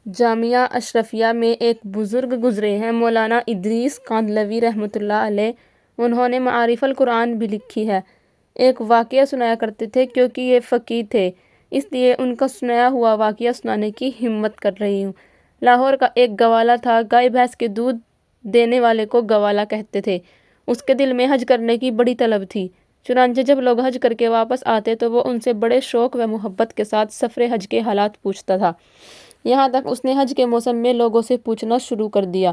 جامعہ اشرفیہ میں ایک بزرگ گزرے ہیں، مولانا ادریس کاندھلوی رحمۃ اللہ علیہ۔ انہوں نے معارف القرآن بھی لکھی ہے۔ ایک واقعہ سنایا کرتے تھے، کیونکہ یہ فقیہ تھے اس لیے ان کا سنایا ہوا واقعہ سنانے کی ہمت کر رہی ہوں۔ لاہور کا ایک گوالا تھا۔ گائے بھینس کے دودھ دینے والے کو گوالا کہتے تھے۔ اس کے دل میں حج کرنے کی بڑی طلب تھی، چنانچہ جب لوگ حج کر کے واپس آتے تو وہ ان سے بڑے شوق و محبت کے ساتھ سفر حج کے حالات پوچھتا تھا۔ یہاں تک اس نے حج کے موسم میں لوگوں سے پوچھنا شروع کر دیا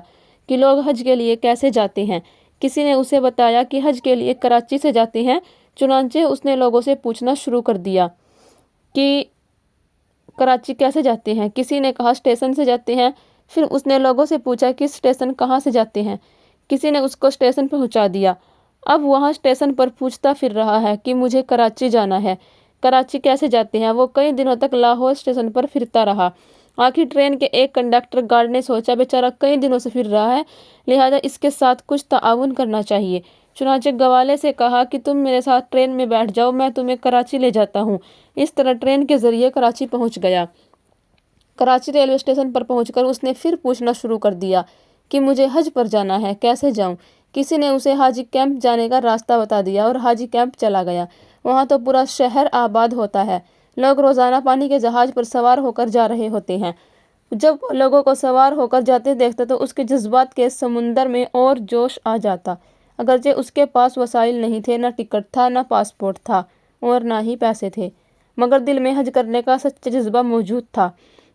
کہ لوگ حج کے لیے کیسے جاتے ہیں۔ کسی نے اسے بتایا کہ حج کے لیے کراچی سے جاتے ہیں، چنانچہ اس نے لوگوں سے پوچھنا شروع کر دیا کہ کراچی کیسے جاتے ہیں۔ کسی نے کہا اسٹیشن سے جاتے ہیں۔ پھر اس نے لوگوں سے پوچھا کہ اسٹیشن کہاں سے جاتے ہیں۔ کسی نے اس کو اسٹیشن پہنچا دیا۔ اب وہاں اسٹیشن پر پوچھتا پھر رہا ہے کہ مجھے کراچی جانا ہے، کراچی کیسے جاتے ہیں۔ وہ کئی دنوں تک لاہور اسٹیشن پر پھرتا رہا۔ آخر ٹرین کے ایک کنڈکٹر گارڈ نے سوچا بیچارہ کئی دنوں سے پھر رہا ہے، لہٰذا اس کے ساتھ کچھ تعاون کرنا چاہیے۔ چنانچہ گوالے سے کہا کہ تم میرے ساتھ ٹرین میں بیٹھ جاؤ، میں تمہیں کراچی لے جاتا ہوں۔ اس طرح ٹرین کے ذریعے کراچی پہنچ گیا۔ کراچی ریلوے اسٹیشن پر پہنچ کر اس نے پھر پوچھنا شروع کر دیا کہ مجھے حج پر جانا ہے، کیسے جاؤں۔ کسی نے اسے حاجی کیمپ جانے کا راستہ بتا دیا اور حاجی کیمپ چلا گیا۔ وہاں تو پورا شہر آباد ہوتا ہے، لوگ روزانہ پانی کے جہاز پر سوار ہو کر جا رہے ہوتے ہیں۔ جب وہ لوگوں کو سوار ہو کر جاتے دیکھتا تو اس کے جذبات کے سمندر میں اور جوش آ جاتا۔ اگرچہ اس کے پاس وسائل نہیں تھے، نہ ٹکٹ تھا، نہ پاسپورٹ تھا اور نہ ہی پیسے تھے، مگر دل میں حج کرنے کا سچا جذبہ موجود تھا۔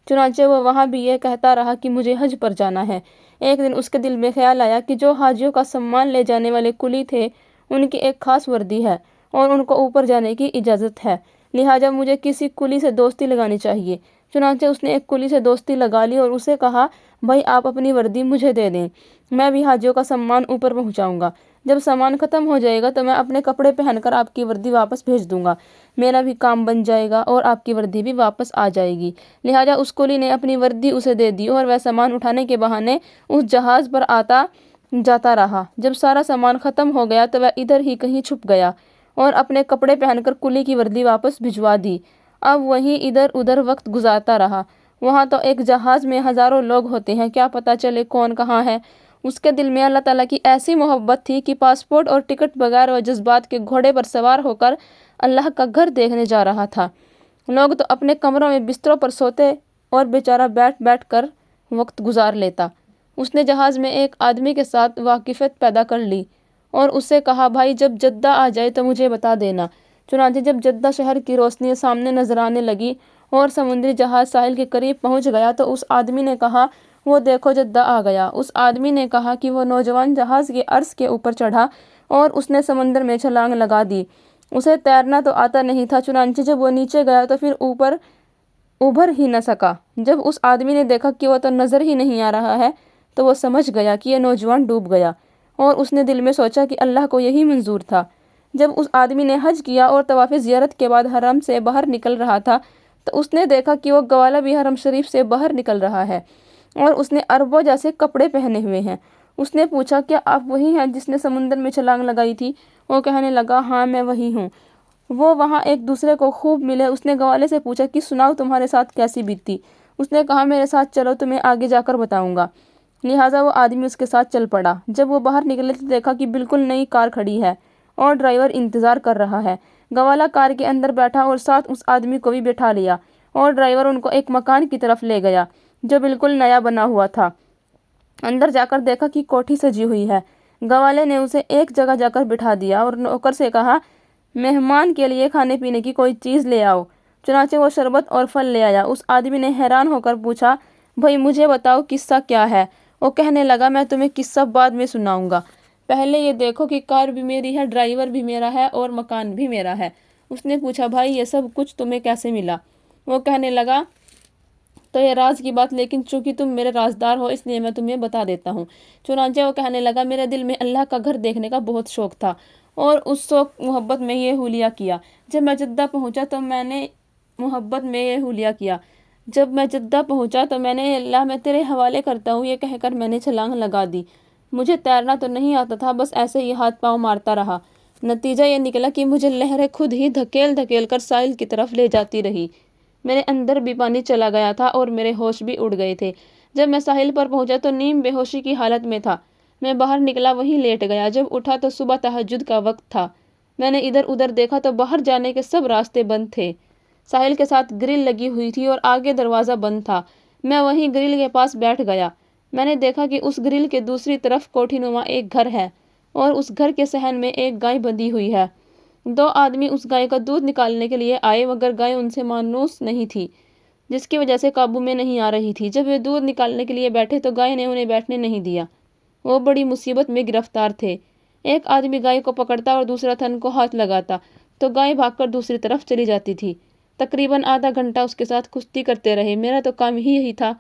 چنانچہ وہ وہاں بھی یہ کہتا رہا کہ مجھے حج پر جانا ہے۔ ایک دن اس کے دل میں خیال آیا کہ جو حاجیوں کا سامان لے جانے والے کلی تھے، ان کی ایک خاص وردی ہے اور ان کو اوپر جانے کی اجازت ہے، لہٰذا مجھے کسی کلی سے دوستی لگانی چاہیے۔ چنانچہ اس نے ایک کلی سے دوستی لگا لی اور اسے کہا، بھائی آپ اپنی وردی مجھے دے دیں، میں بھی حاجیوں کا سامان اوپر پہنچاؤں گا۔ جب سامان ختم ہو جائے گا تو میں اپنے کپڑے پہن کر آپ کی وردی واپس بھیج دوں گا، میرا بھی کام بن جائے گا اور آپ کی وردی بھی واپس آ جائے گی۔ لہٰذا اس کلی نے اپنی وردی اسے دے دی اور وہ سامان اٹھانے کے بہانے اس جہاز پر آتا جاتا رہا۔ جب سارا سامان ختم ہو گیا تو وہ ادھر ہی کہیں چھپ گیا اور اپنے کپڑے پہن کر کلی کی وردی واپس بھجوا دی۔ اب وہیں ادھر ادھر وقت گزارتا رہا۔ وہاں تو ایک جہاز میں ہزاروں لوگ ہوتے ہیں، کیا پتہ چلے کون کہاں ہے۔ اس کے دل میں اللہ تعالیٰ کی ایسی محبت تھی کہ پاسپورٹ اور ٹکٹ بغیر وہ جذبات کے گھوڑے پر سوار ہو کر اللہ کا گھر دیکھنے جا رہا تھا۔ لوگ تو اپنے کمروں میں بستروں پر سوتے اور بیچارہ بیٹھ بیٹھ کر وقت گزار لیتا۔ اس نے جہاز میں ایک آدمی کے ساتھ واقفیت پیدا کر لی اور اس سے کہا، بھائی جب جدہ آ جائے تو مجھے بتا دینا۔ چنانچہ جب جدہ شہر کی روشنی سامنے نظر آنے لگی اور سمندری جہاز ساحل کے قریب پہنچ گیا تو اس آدمی نے کہا، وہ دیکھو جدہ آ گیا۔ اس آدمی نے کہا کہ وہ نوجوان جہاز کے عرص کے اوپر چڑھا اور اس نے سمندر میں چھلانگ لگا دی۔ اسے تیرنا تو آتا نہیں تھا، چنانچہ جب وہ نیچے گیا تو پھر اوپر ابھر ہی نہ سکا۔ جب اس آدمی نے دیکھا کہ وہ تو نظر ہی نہیں آ رہا ہے تو وہ سمجھ گیا کہ یہ نوجوان ڈوب گیا، اور اس نے دل میں سوچا کہ اللہ کو یہی منظور تھا۔ جب اس آدمی نے حج کیا اور طواف زیارت کے بعد حرم سے باہر نکل رہا تھا تو اس نے دیکھا کہ وہ گوالا بھی حرم شریف سے باہر نکل رہا ہے اور اس نے عربوں جیسے کپڑے پہنے ہوئے ہیں۔ اس نے پوچھا، کیا آپ وہی ہیں جس نے سمندر میں چھلانگ لگائی تھی؟ وہ کہنے لگا، ہاں میں وہی ہوں۔ وہ وہاں ایک دوسرے کو خوب ملے۔ اس نے گوالے سے پوچھا کہ سناؤ تمہارے ساتھ کیسی بیتی؟ اس نے کہا، میرے ساتھ چلو، تمہیں آگے جا کر بتاؤں گا۔ لہٰذا وہ آدمی اس کے ساتھ چل پڑا۔ جب وہ باہر نکلے تو دیکھا کہ بالکل نئی کار کھڑی ہے اور ڈرائیور انتظار کر رہا ہے۔ گوالا کار کے اندر بیٹھا اور ساتھ اس آدمی کو بھی بٹھا لیا اور ڈرائیور ان کو ایک مکان کی طرف لے گیا جو بالکل نیا بنا ہوا تھا۔ اندر جا کر دیکھا کہ کوٹھی سجی ہوئی ہے۔ گوالے نے اسے ایک جگہ جا کر بٹھا دیا اور نوکر سے کہا، مہمان کے لیے کھانے پینے کی کوئی چیز لے آؤ۔ چنانچہ وہ شربت اور پھل لے آیا۔ اس آدمی نے حیران ہو کر پوچھا، بھائی مجھے بتاؤ قصہ کیا ہے؟ وہ کہنے لگا، میں تمہیں قصہ بعد میں سناؤں گا، پہلے یہ دیکھو کہ کار بھی میری ہے، ڈرائیور بھی میرا ہے اور مکان بھی میرا ہے۔ اس نے پوچھا، بھائی یہ سب کچھ تمہیں کیسے ملا؟ وہ کہنے لگا، تو یہ راز کی بات، لیکن چونکہ تم میرے رازدار ہو اس لیے میں تمہیں بتا دیتا ہوں۔ چنانچہ وہ کہنے لگا، میرے دل میں اللہ کا گھر دیکھنے کا بہت شوق تھا اور اس شوق محبت میں یہ حلیہ کیا۔ جب میں جدہ پہنچا تو میں نے اللہ میں تیرے حوالے کرتا ہوں یہ کہہ کر میں نے چھلانگ لگا دی۔ مجھے تیرنا تو نہیں آتا تھا، بس ایسے ہی ہاتھ پاؤں مارتا رہا۔ نتیجہ یہ نکلا کہ مجھے لہریں خود ہی دھکیل دھکیل کر ساحل کی طرف لے جاتی رہی۔ میرے اندر بھی پانی چلا گیا تھا اور میرے ہوش بھی اڑ گئے تھے۔ جب میں ساحل پر پہنچا تو نیم بے ہوشی کی حالت میں تھا۔ میں باہر نکلا، وہیں لیٹ گیا۔ جب اٹھا تو صبح تہجد کا وقت تھا۔ میں نے ادھر ادھر دیکھا تو باہر جانے کے سب راستے بند تھے۔ ساحل کے ساتھ گرل لگی ہوئی تھی اور آگے دروازہ بند تھا۔ میں وہیں گرل کے پاس بیٹھ گیا۔ میں نے دیکھا کہ اس گرل کے دوسری طرف کوٹھی نما ایک گھر ہے اور اس گھر کے صحن میں ایک گائے بندھی ہوئی ہے۔ 2 آدمی اس گائے کا دودھ نکالنے کے لیے آئے مگر گائے ان سے مانوس نہیں تھی، جس کی وجہ سے قابو میں نہیں آ رہی تھی۔ جب وہ دودھ نکالنے کے لیے بیٹھے تو گائے نے انہیں بیٹھنے نہیں دیا۔ وہ بڑی مصیبت میں گرفتار تھے۔ ایک آدمی گائے کو پکڑتا اور دوسرا تھن کو ہاتھ لگاتا تو گائے بھاگ کر دوسری طرف چلی جاتی تھی۔ تقریباً آدھا گھنٹہ اس کے ساتھ کشتی کرتے رہے۔ میرا تو کام ہی یہی تھا۔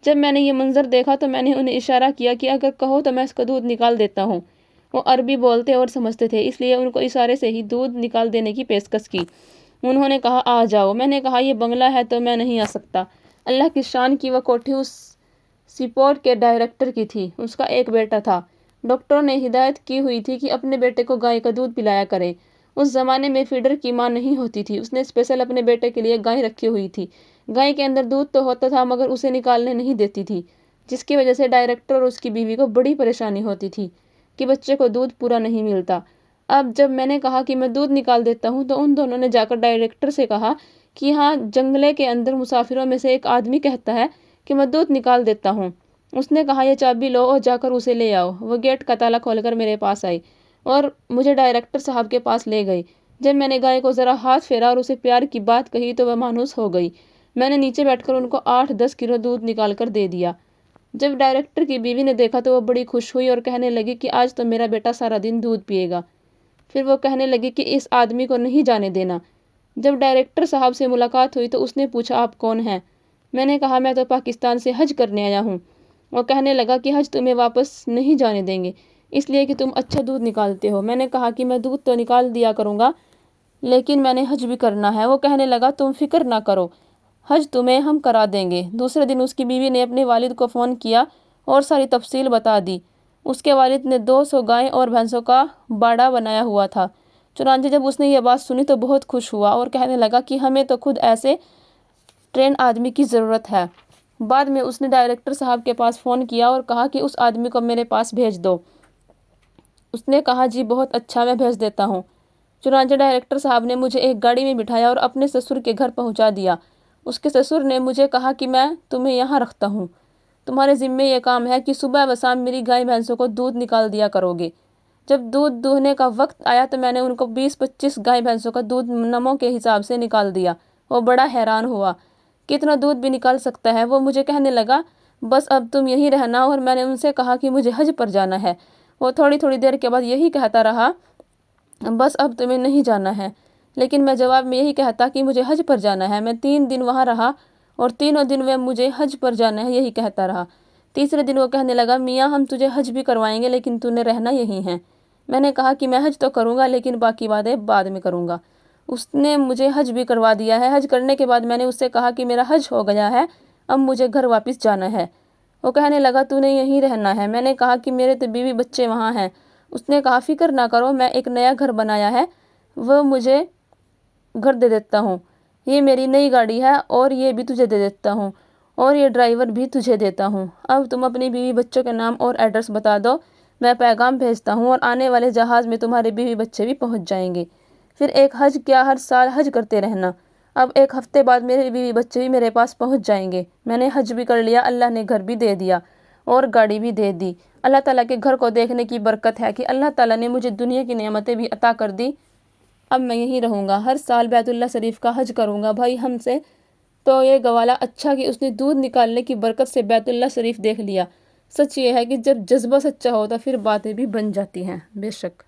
جب میں نے یہ منظر دیکھا تو میں نے انہیں اشارہ کیا کہ اگر کہو تو میں اس کا دودھ نکال دیتا ہوں۔ وہ عربی بولتے اور سمجھتے تھے، اس لیے ان کو اشارے سے ہی دودھ نکال دینے کی پیشکش کی۔ انہوں نے کہا آ جاؤ۔ میں نے کہا یہ بنگلہ ہے تو میں نہیں آ سکتا۔ اللہ کی شان کی وہ کوٹھی اس سپورٹ کے ڈائریکٹر کی تھی۔ اس کا ایک بیٹا تھا۔ ڈاکٹروں نے ہدایت کی ہوئی تھی کہ اپنے بیٹے کو گائے کا دودھ پلایا کرے۔ اس زمانے میں فیڈر کی ماں نہیں ہوتی تھی۔ اس نے اسپیشل اپنے بیٹے کے لیے گائے رکھی ہوئی تھی۔ گائے کے اندر دودھ تو ہوتا تھا مگر اسے نکالنے نہیں دیتی تھی، جس کی وجہ سے ڈائریکٹر اور اس کی بیوی کو بڑی پریشانی ہوتی تھی کہ بچے کو دودھ پورا نہیں ملتا۔ اب جب میں نے کہا کہ میں دودھ نکال دیتا ہوں تو ان دونوں نے جا کر ڈائریکٹر سے کہا کہ ہاں جنگلے کے اندر مسافروں میں سے ایک آدمی کہتا ہے کہ میں دودھ نکال دیتا ہوں۔ اس نے کہا یہ چابی لو اور جا کر اسے لے آؤ۔ وہ گیٹ کا تالا کھول کر میرے پاس آئی اور مجھے ڈائریکٹر صاحب کے پاس لے گئی۔ جب میں نے گائے کو ذرا ہاتھ پھیرا اور اسے پیار کی بات کہی تو وہ مانوس ہو گئی۔ میں نے نیچے بیٹھ کر ان کو 8-10 کلو دودھ نکال کر دے دیا۔ جب ڈائریکٹر کی بیوی نے دیکھا تو وہ بڑی خوش ہوئی اور کہنے لگی کہ آج تو میرا بیٹا سارا دن دودھ پیے گا۔ پھر وہ کہنے لگی کہ اس آدمی کو نہیں جانے دینا۔ جب ڈائریکٹر صاحب سے ملاقات ہوئی تو اس نے پوچھا آپ کون ہیں؟ میں نے کہا میں تو پاکستان سے حج کرنے آیا ہوں۔ وہ کہنے لگا کہ حج تمہیں واپس نہیں جانے دیں گے اس لیے کہ تم اچھا دودھ نکالتے ہو۔ میں نے کہا کہ میں دودھ تو نکال دیا کروں گا لیکن میں نے حج بھی کرنا ہے۔ وہ کہنے لگا تم فکر نہ کرو، حج تمہیں ہم کرا دیں گے۔ دوسرے دن اس کی بیوی نے اپنے والد کو فون کیا اور ساری تفصیل بتا دی۔ اس کے والد نے 200 گائیں اور بھینسوں کا باڑا بنایا ہوا تھا۔ چنانچہ جب اس نے یہ بات سنی تو بہت خوش ہوا اور کہنے لگا کہ ہمیں تو خود ایسے ٹرین آدمی کی ضرورت ہے۔ بعد میں اس نے ڈائریکٹر صاحب کے پاس فون کیا اور کہا کہ اس آدمی کو میرے پاس بھیج دو۔ اس نے کہا جی بہت اچھا، میں بھیج دیتا ہوں۔ چنانچہ ڈائریکٹر صاحب نے مجھے ایک گاڑی میں بٹھایا اور اپنے سسر کے گھر پہنچا دیا۔ اس کے سسر نے مجھے کہا کہ میں تمہیں یہاں رکھتا ہوں، تمہارے ذمے یہ کام ہے کہ صبح و شام میری گائے بھینسوں کو دودھ نکال دیا کرو گے۔ جب دودھ دوہنے کا وقت آیا تو میں نے ان کو 20-25 گائے بھینسوں کا دودھ نموں کے حساب سے نکال دیا۔ وہ بڑا حیران ہوا، کتنا دودھ بھی نکال سکتا ہے؟ وہ مجھے کہنے لگا بس اب تم یہیں رہنا، اور میں نے ان سے کہا کہ مجھے حج پر جانا ہے۔ وہ تھوڑی دیر کے بعد یہی کہتا رہا بس اب تمہیں نہیں جانا ہے، لیکن میں جواب میں یہی کہتا کہ مجھے حج پر جانا ہے۔ میں 3 دن وہاں رہا اور تینوں دن وہ مجھے حج پر جانا ہے یہی کہتا رہا۔ تیسرے دن وہ کہنے لگا میاں ہم تجھے حج بھی کروائیں گے لیکن تو نے رہنا یہی ہے۔ میں نے کہا کہ میں حج تو کروں گا لیکن باقی باتیں بعد میں کروں گا۔ اس نے مجھے حج بھی کروا دیا ہے۔ حج کرنے کے بعد میں نے اس سے کہا کہ میرا حج ہو گیا ہے، اب مجھے گھر واپس جانا ہے۔ وہ کہنے لگا تو نے یہیں رہنا ہے۔ میں نے کہا کہ میرے تو بیوی بچے وہاں ہیں۔ اس نے کہا فکر نہ کرو، میں ایک نیا گھر بنایا ہے، وہ مجھے گھر دے دیتا ہوں۔ یہ میری نئی گاڑی ہے اور یہ بھی تجھے دے دیتا ہوں اور یہ ڈرائیور بھی تجھے دیتا ہوں۔ اب تم اپنی بیوی بچوں کے نام اور ایڈریس بتا دو، میں پیغام بھیجتا ہوں اور آنے والے جہاز میں تمہارے بیوی بچے بھی پہنچ جائیں گے۔ پھر ایک حج کیا ہر سال حج کرتے رہنا۔ اب 1 ہفتے بعد میرے بیوی بچے بھی میرے پاس پہنچ جائیں گے۔ میں نے حج بھی کر لیا، اللہ نے گھر بھی دے دیا اور گاڑی بھی دے دی۔ اللہ تعالیٰ کے گھر کو دیکھنے کی برکت ہے کہ اللہ تعالیٰ نے مجھے دنیا کی نعمتیں بھی عطا کر دی۔ اب میں یہیں رہوں گا، ہر سال بیت اللہ شریف کا حج کروں گا۔ بھائی ہم سے تو یہ گوالا اچھا کہ اس نے دودھ نکالنے کی برکت سے بیت اللہ شریف دیکھ لیا۔ سچ یہ ہے کہ جب جذبہ سچا ہوتا پھر باتیں بھی بن جاتی ہیں۔ بے شک